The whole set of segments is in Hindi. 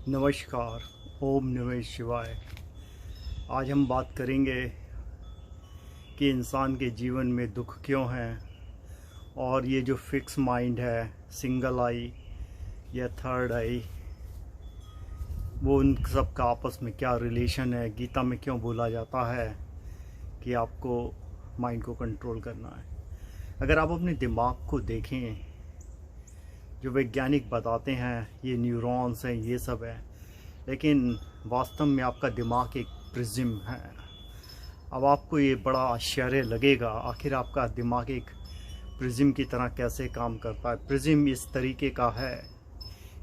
नमस्कार। ओम नमः शिवाय। आज हम बात करेंगे कि इंसान के जीवन में दुख क्यों है और ये जो फिक्स माइंड है, सिंगल आई या थर्ड आई, वो उन सब का आपस में क्या रिलेशन है। गीता में क्यों बोला जाता है कि आपको माइंड को कंट्रोल करना है। अगर आप अपने दिमाग को देखें, जो वैज्ञानिक बताते हैं ये न्यूरॉन्स हैं, ये सब है, लेकिन वास्तव में आपका दिमाग एक प्रिज्म है। अब आपको ये बड़ा आश्चर्य लगेगा, आखिर आपका दिमाग एक प्रिज्म की तरह कैसे काम करता है। प्रिज्म इस तरीके का है,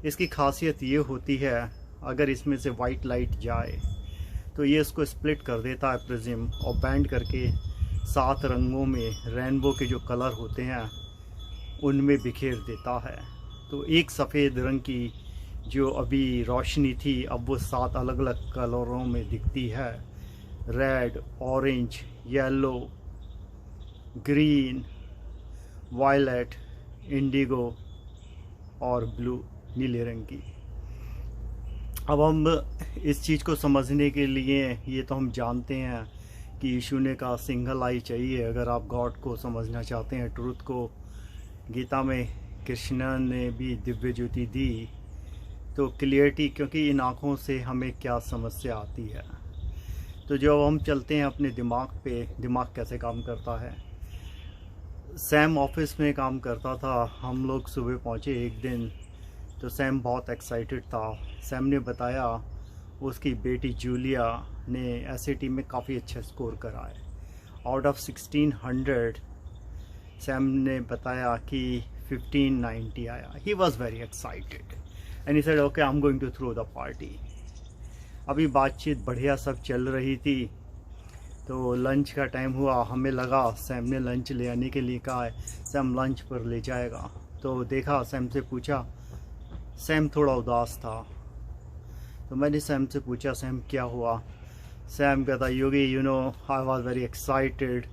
इसकी खासियत ये होती है, अगर इसमें से वाइट लाइट जाए तो ये इसको स्प्लिट कर देता है प्रिज्म, और बैंड करके 7 रंगों में, रेनबो के जो कलर होते हैं उनमें बिखेर देता है। तो एक सफ़ेद रंग की जो अभी रोशनी थी, अब वो 7 अलग अलग कलरों में दिखती है। Red, orange, yellow, green, violet, indigo और ब्लू, नीले रंग की। अब हम इस चीज़ को समझने के लिए, ये तो हम जानते हैं कि यीशु ने कहा सिंगल आई चाहिए अगर आप गॉड को समझना चाहते हैं, ट्रूथ को। गीता में कृष्ण ने भी दिव्य ज्योति दी, तो क्लियरिटी, क्योंकि इन आँखों से हमें क्या समस्या आती है। तो जब हम चलते हैं अपने दिमाग पे, दिमाग कैसे काम करता है। सैम ऑफिस में काम करता था, हम लोग सुबह पहुँचे एक दिन, तो सैम बहुत एक्साइटेड था। सैम ने बताया उसकी बेटी जूलिया ने एसएटी में काफ़ी अच्छा स्कोर करा है। आउट ऑफ 1600 सैम ने बताया कि 1590 आया। He was very excited and he said okay, I am going to throw the party. अभी बातचीत बढ़िया सब चल रही थी, तो लंच का टाइम हुआ। हमें लगा सैम ने लंच ले आने के लिए कहा है, सैम लंच पर ले जाएगा। तो देखा, सैम से पूछा, सैम थोड़ा उदास था। तो मैंने सैम से पूछा, सैम क्या हुआ। सैम कहता, Yogi you know I was very excited,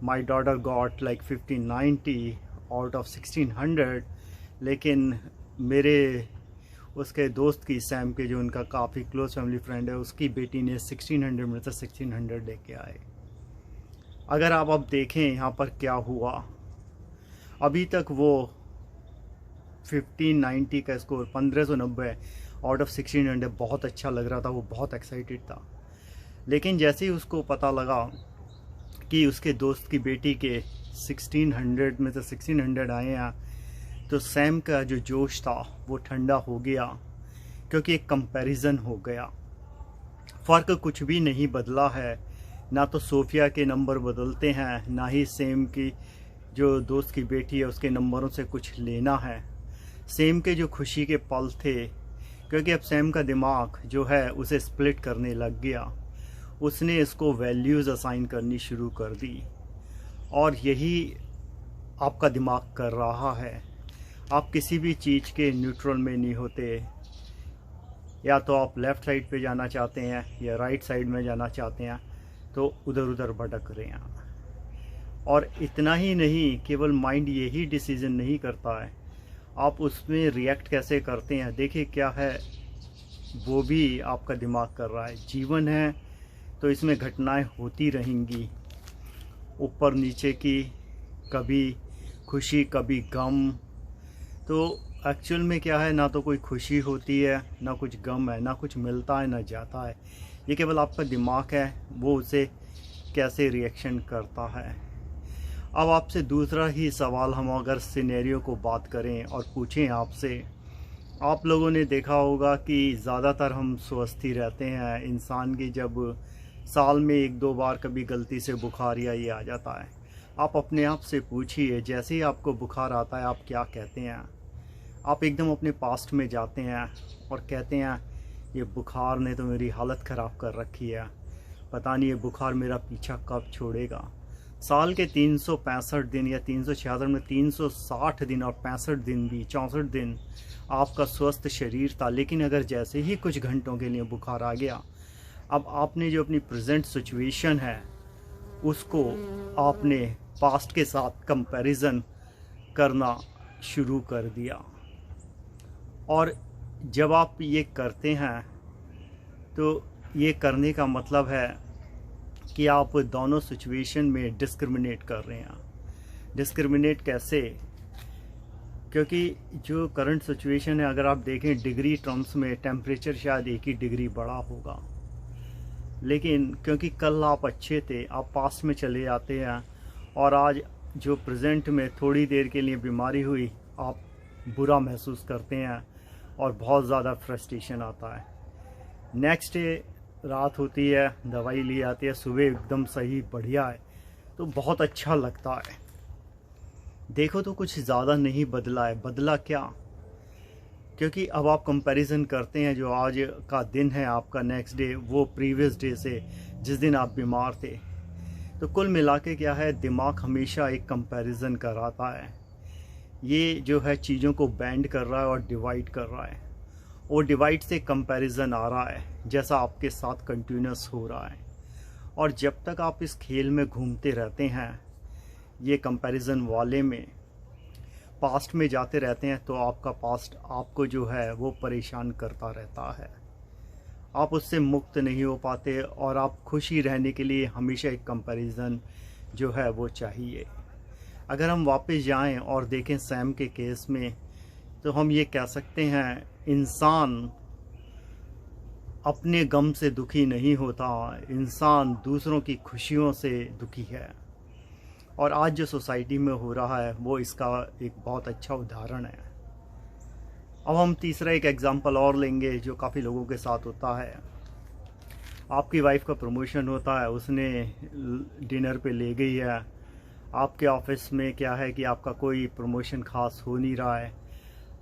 my daughter got like 1590 out of 1600, लेकिन मेरे उसके दोस्त की, सैम के जो उनका काफ़ी क्लोज फैमिली फ्रेंड है, उसकी बेटी ने 1600 में से 1600 लेके आए। अगर आप अब देखें यहाँ पर क्या हुआ, अभी तक वो 1590 का स्कोर 1590 आउट ऑफ 1600 बहुत अच्छा लग रहा था, वो बहुत एक्साइटेड था। लेकिन जैसे ही उसको पता लगा कि उसके दोस्त की बेटी के 1600 में से 1600 आए हैं, तो सैम का जो जोश था वो ठंडा हो गया, क्योंकि एक कंपैरिजन हो गया। फ़र्क कुछ भी नहीं बदला है, ना तो सोफिया के नंबर बदलते हैं, ना ही सैम की जो दोस्त की बेटी है उसके नंबरों से कुछ लेना है। सैम के जो खुशी के पल थे, क्योंकि अब सैम का दिमाग जो है उसे स्प्लिट करने लग गया, उसने इसको वैल्यूज़ असाइन करनी शुरू कर दी। और यही आपका दिमाग कर रहा है। आप किसी भी चीज़ के न्यूट्रल में नहीं होते, या तो आप लेफ़्ट साइड पे जाना चाहते हैं या राइट साइड में जाना चाहते हैं, तो उधर उधर भटक रहे हैं। और इतना ही नहीं, केवल माइंड यही डिसीजन नहीं करता है, आप उसमें रिएक्ट कैसे करते हैं, देखिए क्या है, वो भी आपका दिमाग कर रहा है। जीवन है तो इसमें घटनाएं होती रहेंगी, ऊपर नीचे की, कभी खुशी कभी गम। तो एक्चुअल में क्या है, ना तो कोई खुशी होती है, ना कुछ गम है, ना कुछ मिलता है ना जाता है। ये केवल आपका दिमाग है, वो उसे कैसे रिएक्शन करता है। अब आपसे दूसरा ही सवाल, हम अगर सिनेरियो को बात करें और पूछें आपसे, आप लोगों ने देखा होगा कि ज़्यादातर हम स्वस्थ ही रहते हैं। इंसान की जब साल में 1-2 बार कभी गलती से बुखार या ये आ जाता है, आप अपने आप से पूछिए, जैसे ही आपको बुखार आता है आप क्या कहते हैं। आप एकदम अपने पास्ट में जाते हैं और कहते हैं, ये बुखार ने तो मेरी हालत ख़राब कर रखी है, पता नहीं ये बुखार मेरा पीछा कब छोड़ेगा। साल के 365 दिन या 366 में 360 दिन और 65 दिन भी, 64 दिन आपका स्वस्थ शरीर था। लेकिन अगर जैसे ही कुछ घंटों के लिए बुखार आ गया, अब आपने जो अपनी प्रेजेंट सिचुएशन है उसको आपने पास्ट के साथ कंपैरिजन करना शुरू कर दिया। और जब आप ये करते हैं तो ये करने का मतलब है कि आप दोनों सिचुएशन में डिस्क्रिमिनेट कर रहे हैं। डिस्क्रिमिनेट कैसे? क्योंकि जो करंट सिचुएशन है, अगर आप देखें डिग्री टर्म्स में, टेम्परेचर शायद 1 ही डिग्री बढ़ा होगा, लेकिन क्योंकि कल आप अच्छे थे, आप पास्ट में चले जाते हैं और आज जो प्रेजेंट में थोड़ी देर के लिए बीमारी हुई, आप बुरा महसूस करते हैं और बहुत ज़्यादा फ्रस्ट्रेशन आता है। नेक्स्ट डे रात होती है, दवाई ली आती है, सुबह एकदम सही बढ़िया है, तो बहुत अच्छा लगता है। देखो तो कुछ ज़्यादा नहीं बदला है। बदला क्या? क्योंकि अब आप कंपैरिजन करते हैं, जो आज का दिन है आपका, नेक्स्ट डे वो प्रीवियस डे से जिस दिन आप बीमार थे। तो कुल मिला के क्या है, दिमाग हमेशा एक कंपैरिजन कराता है। ये जो है चीज़ों को बैंड कर रहा है और डिवाइड कर रहा है, और डिवाइड से कंपैरिजन आ रहा है, जैसा आपके साथ कंटिन्यूस हो रहा है। और जब तक आप इस खेल में घूमते रहते हैं, ये कंपैरिजन वाले में, पास्ट में जाते रहते हैं, तो आपका पास्ट आपको जो है वो परेशान करता रहता है। आप उससे मुक्त नहीं हो पाते और आप खुशी रहने के लिए हमेशा एक कंपैरिजन जो है वो चाहिए। अगर हम वापस जाएं और देखें सैम के केस में, तो हम ये कह सकते हैं इंसान अपने गम से दुखी नहीं होता, इंसान दूसरों की खुशियों से दुखी है। और आज जो सोसाइटी में हो रहा है वो इसका एक बहुत अच्छा उदाहरण है। अब हम तीसरा एक एग्जांपल और लेंगे जो काफ़ी लोगों के साथ होता है। आपकी वाइफ का प्रमोशन होता है, उसने डिनर पे ले गई है। आपके ऑफिस में क्या है कि आपका कोई प्रमोशन खास हो नहीं रहा है,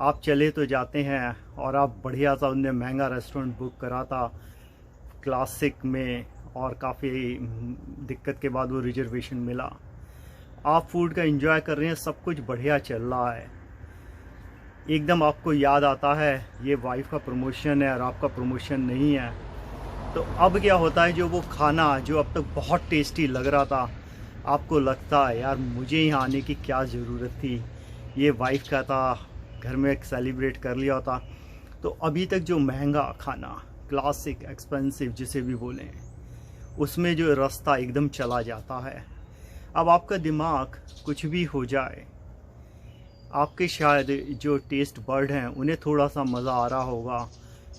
आप चले तो जाते हैं और आप बढ़िया सा, उनने महंगा रेस्टोरेंट बुक करा था क्लासिक में, और काफ़ी दिक्कत के बाद वो रिजर्वेशन मिला। आप फूड का एंजॉय कर रहे हैं, सब कुछ बढ़िया चल रहा है। एकदम आपको याद आता है ये वाइफ का प्रमोशन है और आपका प्रमोशन नहीं है। तो अब क्या होता है, जो वो खाना जो अब तक बहुत टेस्टी लग रहा था, आपको लगता है यार मुझे यहाँ आने की क्या ज़रूरत थी, ये वाइफ का था, घर में एक सेलिब्रेट कर लिया होता। तो अभी तक जो महंगा खाना, क्लासिक, एक्सपेंसिव जिसे भी बोलें, उसमें जो रास्ता एकदम चला जाता है। अब आपका दिमाग कुछ भी हो जाए, आपके शायद जो टेस्ट बर्ड हैं उन्हें थोड़ा सा मज़ा आ रहा होगा,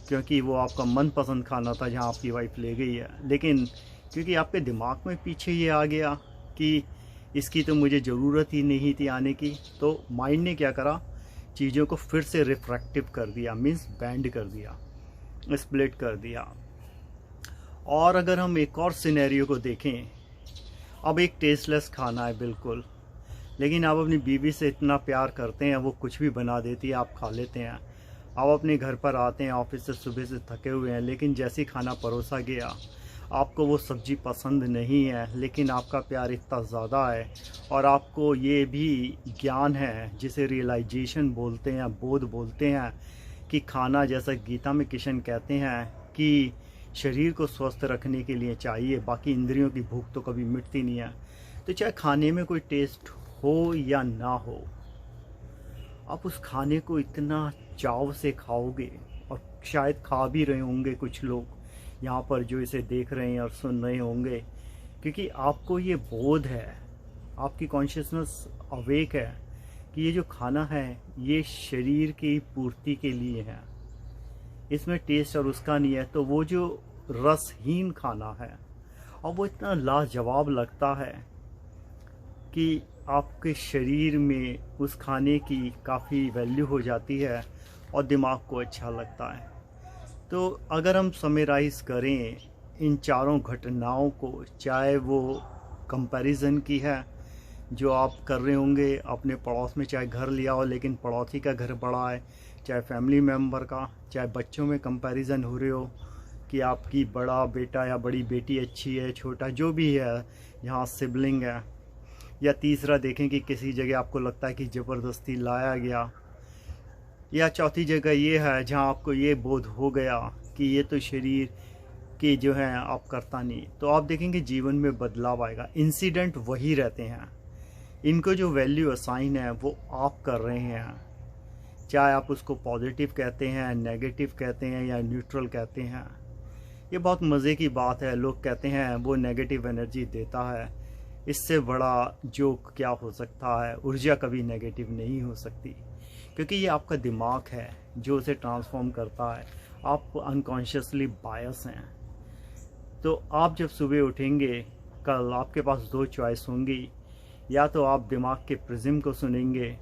क्योंकि वो आपका मनपसंद खाना था जहाँ आपकी वाइफ ले गई है। लेकिन क्योंकि आपके दिमाग में पीछे ये आ गया कि इसकी तो मुझे ज़रूरत ही नहीं थी आने की, तो माइंड ने क्या करा, चीज़ों को फिर से रिफ्रैक्टिव कर दिया, मीन्स बैंड कर दिया, स्प्लिट कर दिया। और अगर हम एक और सिनेरियो को देखें, अब एक टेस्टलेस खाना है बिल्कुल, लेकिन आप अपनी बीवी से इतना प्यार करते हैं, वो कुछ भी बना देती है, आप खा लेते हैं। आप अपने घर पर आते हैं ऑफिस से, सुबह से थके हुए हैं, लेकिन जैसे ही खाना परोसा गया, आपको वो सब्ज़ी पसंद नहीं है, लेकिन आपका प्यार इतना ज़्यादा है और आपको ये भी ज्ञान है, जिसे रियलाइजेशन बोलते हैं, बोध बोलते हैं, कि खाना, जैसा गीता में कृष्ण कहते हैं कि शरीर को स्वस्थ रखने के लिए चाहिए, बाकी इंद्रियों की भूख तो कभी मिटती नहीं है। तो चाहे खाने में कोई टेस्ट हो या ना हो, आप उस खाने को इतना चाव से खाओगे, और शायद खा भी रहे होंगे कुछ लोग यहाँ पर जो इसे देख रहे हैं और सुन रहे होंगे, क्योंकि आपको ये बोध है, आपकी कॉन्शियसनेस अवेक है कि ये जो खाना है ये शरीर की पूर्ति के लिए है, इसमें टेस्ट और उसका नहीं है। तो वो जो रसहीन खाना है, और वो इतना लाजवाब लगता है कि आपके शरीर में उस खाने की काफ़ी वैल्यू हो जाती है और दिमाग को अच्छा लगता है। तो अगर हम समराइज़ करें इन चारों घटनाओं को, चाहे वो कंपैरिजन की है जो आप कर रहे होंगे अपने पड़ोस में, चाहे घर लिया हो लेकिन पड़ोसी का घर बड़ा है, चाहे फैमिली मेम्बर का, चाहे बच्चों में कंपैरिजन हो रहे हो कि आपकी बड़ा बेटा या बड़ी बेटी अच्छी है, छोटा जो भी है, यहाँ सिबलिंग है, या तीसरा देखें कि किसी जगह आपको लगता है कि ज़बरदस्ती लाया गया, या चौथी जगह ये है जहाँ आपको ये बोध हो गया कि ये तो शरीर की जो है आप करता नहीं। तो आप देखेंगे जीवन में बदलाव आएगा। इंसिडेंट वही रहते हैं, इनको जो वैल्यू असाइन है वो आप कर रहे हैं, चाहे आप उसको पॉजिटिव कहते हैं, नेगेटिव कहते हैं या न्यूट्रल कहते हैं। ये बहुत मज़े की बात है। लोग कहते हैं वो नेगेटिव एनर्जी देता है। इससे बड़ा जोक क्या हो सकता है। ऊर्जा कभी नेगेटिव नहीं हो सकती, क्योंकि ये आपका दिमाग है जो उसे ट्रांसफॉर्म करता है। आप अनकॉन्शियसली बायस हैं। तो आप जब सुबह उठेंगे कल, आपके पास दो चॉइस होंगी। या तो आप दिमाग के प्रिज्म को सुनेंगे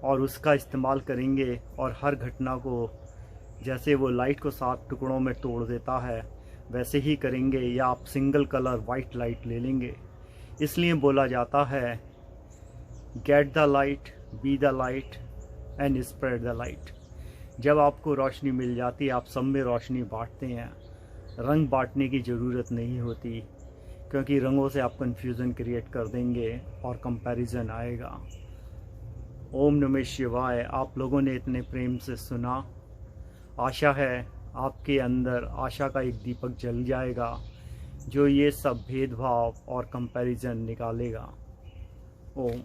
और उसका इस्तेमाल करेंगे और हर घटना को, जैसे वो लाइट को 7 टुकड़ों में तोड़ देता है, वैसे ही करेंगे, या आप सिंगल कलर वाइट लाइट ले लेंगे। इसलिए बोला जाता है get the light, be the light and spread the light. जब आपको रोशनी मिल जाती है, आप सब में रोशनी बांटते हैं। रंग बांटने की ज़रूरत नहीं होती, क्योंकि रंगों से आप कन्फ्यूज़न क्रिएट कर देंगे और कंपैरिजन आएगा। ओम नमः शिवाय। आप लोगों ने इतने प्रेम से सुना। आशा है आपके अंदर आशा का एक दीपक जल जाएगा, जो ये सब भेदभाव और कंपैरिजन निकालेगा। ओम।